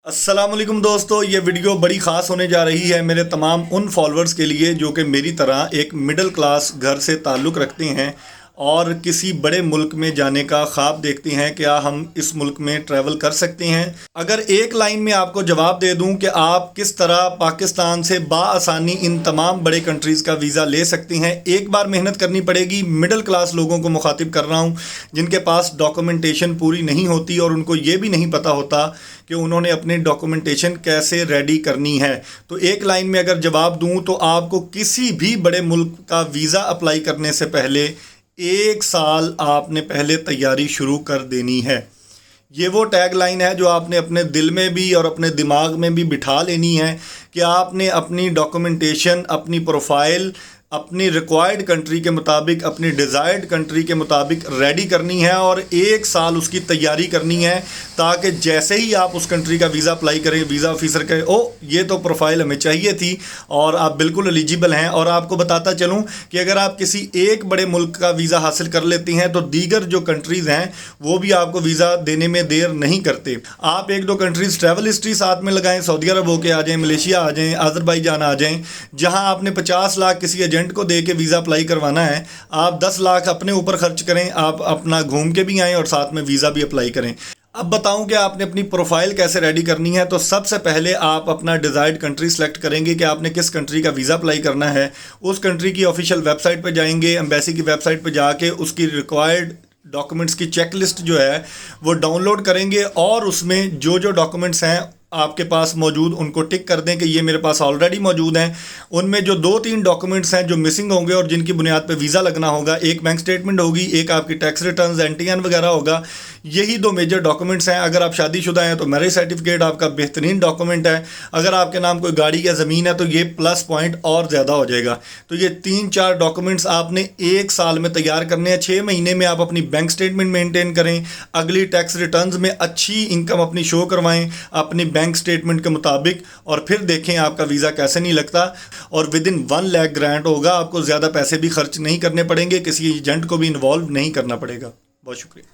अस्सलामुअलैकुम दोस्तों, ये वीडियो बड़ी ख़ास होने जा रही है मेरे तमाम उन फॉलोअर्स के लिए जो कि मेरी तरह एक मिडिल क्लास घर से ताल्लुक़ रखते हैं और किसी बड़े मुल्क में जाने का ख्वाब देखते हैं। क्या हम इस मुल्क में ट्रैवल कर सकते हैं? अगर एक लाइन में आपको जवाब दे दूं कि आप किस तरह पाकिस्तान से बाआसानी इन तमाम बड़े कंट्रीज़ का वीज़ा ले सकते हैं, एक बार मेहनत करनी पड़ेगी। मिडिल क्लास लोगों को मुखातिब कर रहा हूं जिनके पास डॉक्यूमेंटेशन पूरी नहीं होती और उनको ये भी नहीं पता होता कि उन्होंने अपनी डॉक्यूमेंटेशन कैसे रेडी करनी है। तो एक लाइन में अगर जवाब दूं तो आपको किसी भी बड़े मुल्क का वीज़ा अप्लाई करने से पहले 1 साल आपने पहले तैयारी शुरू कर देनी है। ये वो टैग लाइन है जो आपने अपने दिल में भी और अपने दिमाग में भी बिठा लेनी है कि आपने अपनी डॉक्यूमेंटेशन, अपनी प्रोफाइल अपनी रिक्वायर्ड कंट्री के मुताबिक, अपनी डिज़ायर्ड कंट्री के मुताबिक रेडी करनी है और 1 साल उसकी तैयारी करनी है, ताकि जैसे ही आप उस कंट्री का वीज़ा अप्लाई करें, वीज़ा ऑफिसर कहे ओ ये तो प्रोफाइल हमें चाहिए थी और आप बिल्कुल एलिजिबल हैं। और आपको बताता चलूं कि अगर आप किसी एक बड़े मुल्क का वीज़ा हासिल कर लेते हैं तो दीगर जो कंट्रीज़ हैं वो भी आपको वीज़ा देने में देर नहीं करते। आप 1-2 कंट्रीज़ ट्रैवल हिस्ट्री साथ में लगाएं, सऊदी अरब होके आ जाएँ, मलेशिया आ जाएँ, अज़रबैजान आ जाएँ, जहाँ आपने 50 लाख किसी एजेंट को दे के वीज़ा अप्लाई करवाना है। आप 10 लाख अपने ऊपर खर्च करें, आप अपना घूम के भी आएँ और साथ में वीज़ा भी अप्लाई करें। अब बताऊं कि आपने अपनी प्रोफाइल कैसे रेडी करनी है। तो सबसे पहले आप अपना डिज़ायर्ड कंट्री सेलेक्ट करेंगे कि आपने किस कंट्री का वीज़ा अप्लाई करना है। उस कंट्री की ऑफिशियल वेबसाइट पर जाएंगे, एम्बेसी की वेबसाइट पर जाके उसकी रिक्वायर्ड डॉक्यूमेंट्स की चेक लिस्ट जो है वो डाउनलोड करेंगे और उसमें जो जो डॉक्यूमेंट्स हैं आपके पास मौजूद उनको टिक कर दें कि ये मेरे पास ऑलरेडी मौजूद हैं। उनमें जो 2-3 डॉक्यूमेंट्स हैं जो मिसिंग होंगे और जिनकी बुनियाद पे वीज़ा लगना होगा, एक बैंक स्टेटमेंट होगी, एक आपकी टैक्स रिटर्न्स, एनटीएन वगैरह होगा। यही 2 मेजर डॉक्यूमेंट्स हैं। अगर आप शादीशुदा हैं तो मैरिज सर्टिफिकेट आपका बेहतरीन डॉक्यूमेंट है। अगर आपके नाम कोई गाड़ी या ज़मीन है तो ये प्लस पॉइंट और ज़्यादा हो जाएगा। तो ये 3-4 डॉक्यूमेंट्स आपने 1 साल में तैयार करने हैं। 6 महीने में आप अपनी बैंक स्टेटमेंट मेनटेन करें, अगली टैक्स रिटर्न्स में अच्छी इनकम अपनी शो करवाएं अपनी बैंक स्टेटमेंट के मुताबिक, और फिर देखें आपका वीज़ा कैसे नहीं लगता। और विद इन 1 लाख ग्रांट होगा। आपको ज़्यादा पैसे भी खर्च नहीं करने पड़ेंगे, किसी एजेंट को भी इन्वॉल्व नहीं करना पड़ेगा। बहुत शुक्रिया।